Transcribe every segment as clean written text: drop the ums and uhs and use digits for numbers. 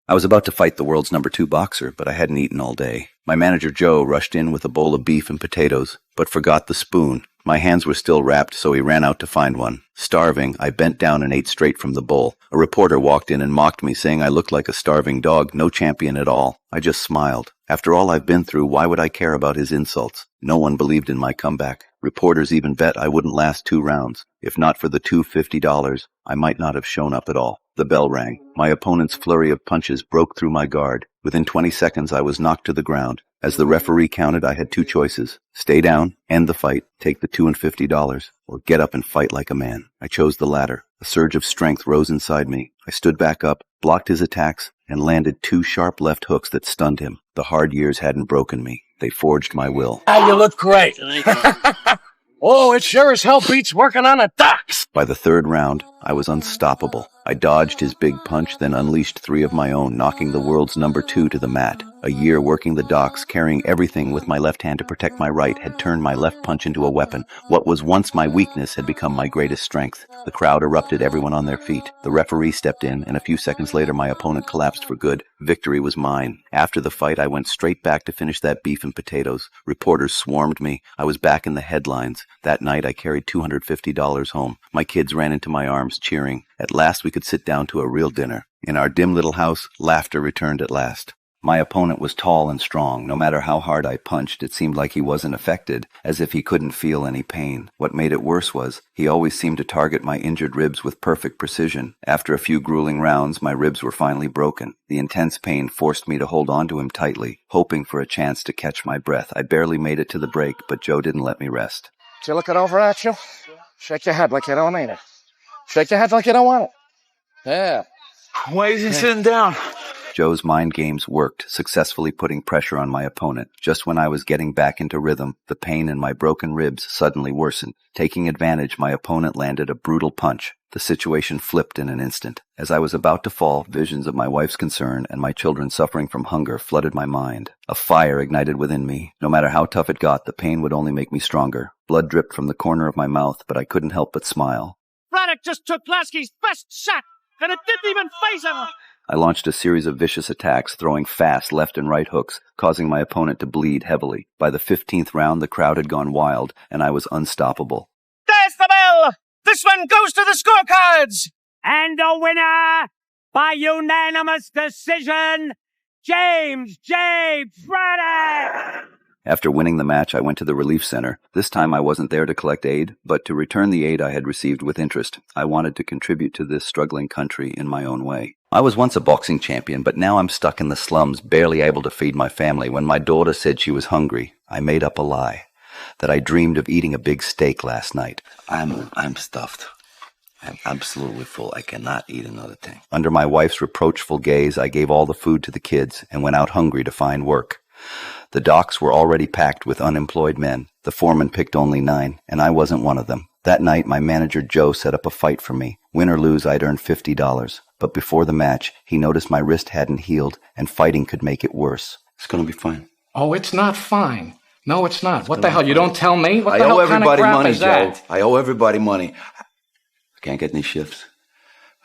I was about to fight the world's #2 boxer, but I hadn't eaten all day. My manager Joe rushed in with a bowl of beef and potatoes, but forgot the spoon. My hands were still wrapped, so he ran out to find one. Starving, I bent down and ate straight from the bowl. A reporter walked in and mocked me, saying I looked like a starving dog, no champion at all. I just smiled. After all I've been through, why would I care about his insults? No one believed in my comeback. Reporters even bet I wouldn't last 2 rounds. If not for the $250, I might not have shown up at all. The bell rang. My opponent's flurry of punches broke through my guard. Within 20 seconds, I was knocked to the ground. As the referee counted, I had 2 choices. Stay down, end the fight, take the $250, or get up and fight like a man. I chose the latter. A surge of strength rose inside me. I stood back up, blocked his attacks, and landed 2 sharp left hooks that stunned him. The hard years hadn't broken me. They forged my will. You look great. Oh, it sure as hell beats working on a docks. By the 3rd round, I was unstoppable. I dodged his big punch, then unleashed 3 of my own, knocking the world's #2 to the mat. A year working the docks, carrying everything with my left hand to protect my right, had turned my left punch into a weapon. What was once my weakness had become my greatest strength. The crowd erupted, everyone on their feet. The referee stepped in, and a few seconds later my opponent collapsed for good. Victory was mine. After the fight, I went straight back to finish that beef and potatoes. Reporters swarmed me. I was back in the headlines. That night I carried $250 home. My kids ran into my arms, cheering. At last we could sit down to a real dinner. In our dim little house, laughter returned at last. My opponent was tall and strong. No matter how hard I punched, it seemed like he wasn't affected, as if he couldn't feel any pain. What made it worse was, he always seemed to target my injured ribs with perfect precision. After a few grueling rounds, my ribs were finally broken. The intense pain forced me to hold on to him tightly, hoping for a chance to catch my breath. I barely made it to the break, but Joe didn't let me rest. Is he looking over at you? Shake your head like you don't need it. Shake your head like you don't want it. Yeah. Why is he sitting down? Joe's mind games worked, successfully putting pressure on my opponent. Just when I was getting back into rhythm, the pain in my broken ribs suddenly worsened. Taking advantage, my opponent landed a brutal punch. The situation flipped in an instant. As I was about to fall, visions of my wife's concern and my children suffering from hunger flooded my mind. A fire ignited within me. No matter how tough it got, the pain would only make me stronger. Blood dripped from the corner of my mouth, but I couldn't help but smile. Braddock just took Lasky's best shot, and it didn't even phase him. I launched a series of vicious attacks, throwing fast left and right hooks, causing my opponent to bleed heavily. By the 15th round, the crowd had gone wild, and I was unstoppable. There's the bell! This one goes to the scorecards! And the winner, by unanimous decision, James J. Braddock! After winning the match, I went to the relief center. This time I wasn't there to collect aid, but to return the aid I had received with interest. I wanted to contribute to this struggling country in my own way. I was once a boxing champion, but now I'm stuck in the slums, barely able to feed my family. When my daughter said she was hungry, I made up a lie, that I dreamed of eating a big steak last night. I'm stuffed. I'm absolutely full. I cannot eat another thing. Under my wife's reproachful gaze, I gave all the food to the kids and went out hungry to find work. The docks were already packed with unemployed men. The foreman picked only 9, and I wasn't one of them. That night, my manager Joe set up a fight for me. Win or lose, I'd earn $50. But before the match, he noticed my wrist hadn't healed, and fighting could make it worse. It's going to be fine. Oh, it's not fine. No, it's not. What the hell? You don't tell me? What the I hell owe kind of everybody crap money, is Joe. that? I owe everybody money. I can't get any shifts.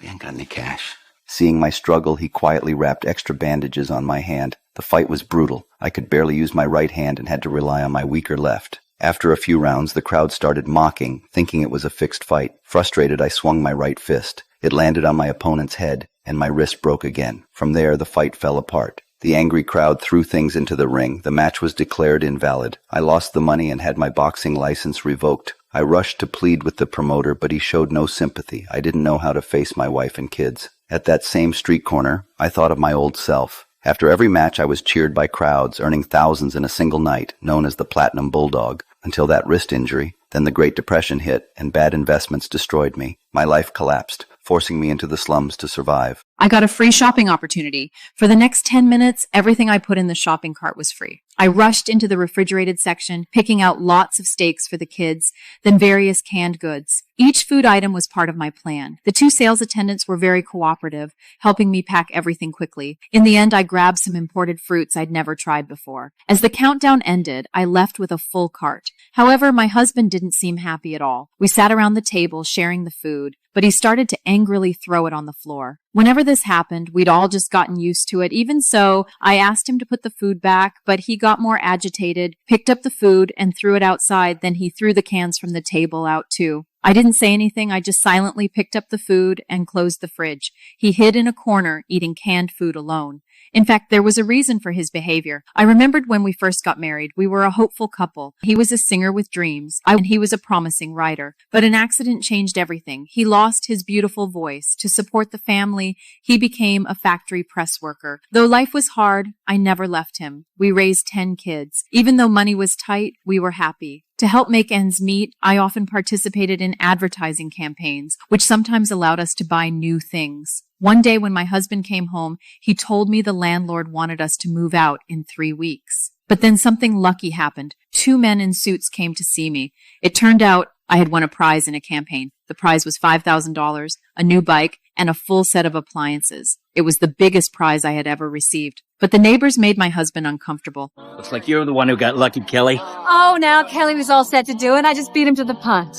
We ain't got any cash. Seeing my struggle, he quietly wrapped extra bandages on my hand. The fight was brutal. I could barely use my right hand and had to rely on my weaker left. After a few rounds, the crowd started mocking, thinking it was a fixed fight. Frustrated, I swung my right fist. It landed on my opponent's head, and my wrist broke again. From there, the fight fell apart. The angry crowd threw things into the ring. The match was declared invalid. I lost the money and had my boxing license revoked. I rushed to plead with the promoter, but he showed no sympathy. I didn't know how to face my wife and kids. At that same street corner, I thought of my old self. After every match, I was cheered by crowds, earning thousands in a single night, known as the Platinum Bulldog, until that wrist injury. Then the Great Depression hit, and bad investments destroyed me. My life collapsed, forcing me into the slums to survive. I got a free shopping opportunity. For the next 10 minutes, everything I put in the shopping cart was free. I rushed into the refrigerated section, picking out lots of steaks for the kids, then various canned goods. Each food item was part of my plan. The 2 sales attendants were very cooperative, helping me pack everything quickly. In the end, I grabbed some imported fruits I'd never tried before. As the countdown ended, I left with a full cart. However, my husband didn't seem happy at all. We sat around the table sharing the food, but he started to angrily throw it on the floor. Whenever this happened, we'd all just gotten used to it. Even so, I asked him to put the food back, but he got more agitated, picked up the food, and threw it outside. Then he threw the cans from the table out too. I didn't say anything. I just silently picked up the food and closed the fridge. He hid in a corner, eating canned food alone. In fact, there was a reason for his behavior. I remembered when we first got married. We were a hopeful couple. He was a singer with dreams, and he was a promising writer. But an accident changed everything. He lost his beautiful voice. To support the family, he became a factory press worker. Though life was hard, I never left him. We raised 10 kids. Even though money was tight, we were happy. To help make ends meet, I often participated in advertising campaigns, which sometimes allowed us to buy new things. One day when my husband came home, he told me the landlord wanted us to move out in 3 weeks. But then something lucky happened. 2 men in suits came to see me. It turned out I had won a prize in a campaign. The prize was $5,000, a new bike, and a full set of appliances. It was the biggest prize I had ever received. But the neighbors made my husband uncomfortable. Looks like you're the one who got lucky, Kelly. Oh, now Kelly was all set to do it. I just beat him to the punch.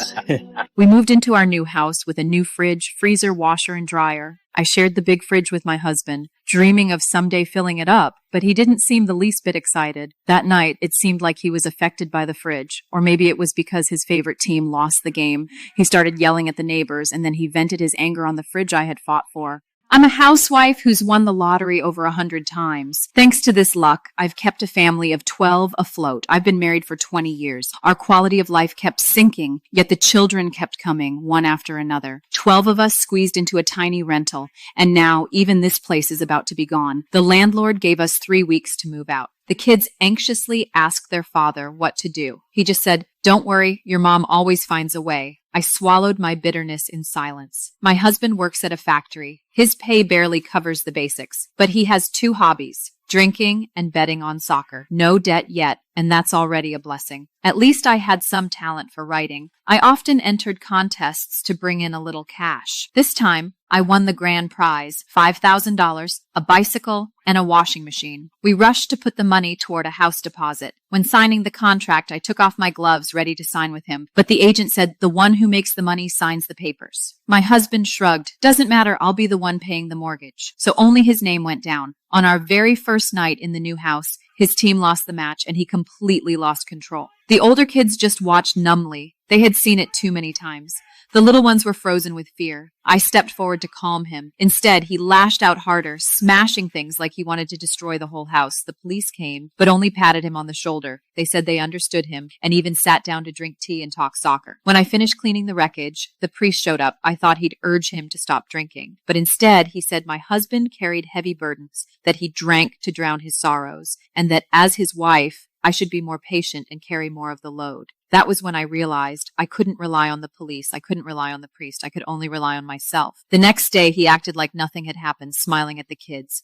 We moved into our new house with a new fridge, freezer, washer, and dryer. I shared the big fridge with my husband, dreaming of someday filling it up, but he didn't seem the least bit excited. That night, it seemed like he was affected by the fridge, or maybe it was because his favorite team lost the game. He started yelling at the neighbors, and then he vented his anger on the fridge I had fought for. I'm a housewife who's won the lottery over 100 times. Thanks to this luck, I've kept a family of 12 afloat. I've been married for 20 years. Our quality of life kept sinking, yet the children kept coming, one after another. 12 of us squeezed into a tiny rental, and now even this place is about to be gone. The landlord gave us 3 weeks to move out. The kids anxiously asked their father what to do. He just said, "Don't worry, your mom always finds a way." I swallowed my bitterness in silence. My husband works at a factory. His pay barely covers the basics, but he has 2 hobbies: drinking and betting on soccer. No debt yet, and that's already a blessing. At least I had some talent for writing. I often entered contests to bring in a little cash. This time, I won the grand prize, $5,000, a bicycle, and a washing machine. We rushed to put the money toward a house deposit. When signing the contract, I took off my gloves, ready to sign with him, but the agent said the one who makes the money signs the papers. My husband shrugged. "Doesn't matter, I'll be the one paying the mortgage." So only his name went down. On our very first night in the new house, his team lost the match and he completely lost control. The older kids just watched numbly. They had seen it too many times. The little ones were frozen with fear. I stepped forward to calm him. Instead, he lashed out harder, smashing things like he wanted to destroy the whole house. The police came, but only patted him on the shoulder. They said they understood him and even sat down to drink tea and talk soccer. When I finished cleaning the wreckage, the priest showed up. I thought he'd urge him to stop drinking. But instead, he said my husband carried heavy burdens, that he drank to drown his sorrows, and that as his wife, I should be more patient and carry more of the load. That was when I realized I couldn't rely on the police. I couldn't rely on the priest. I could only rely on myself. The next day, he acted like nothing had happened, smiling at the kids.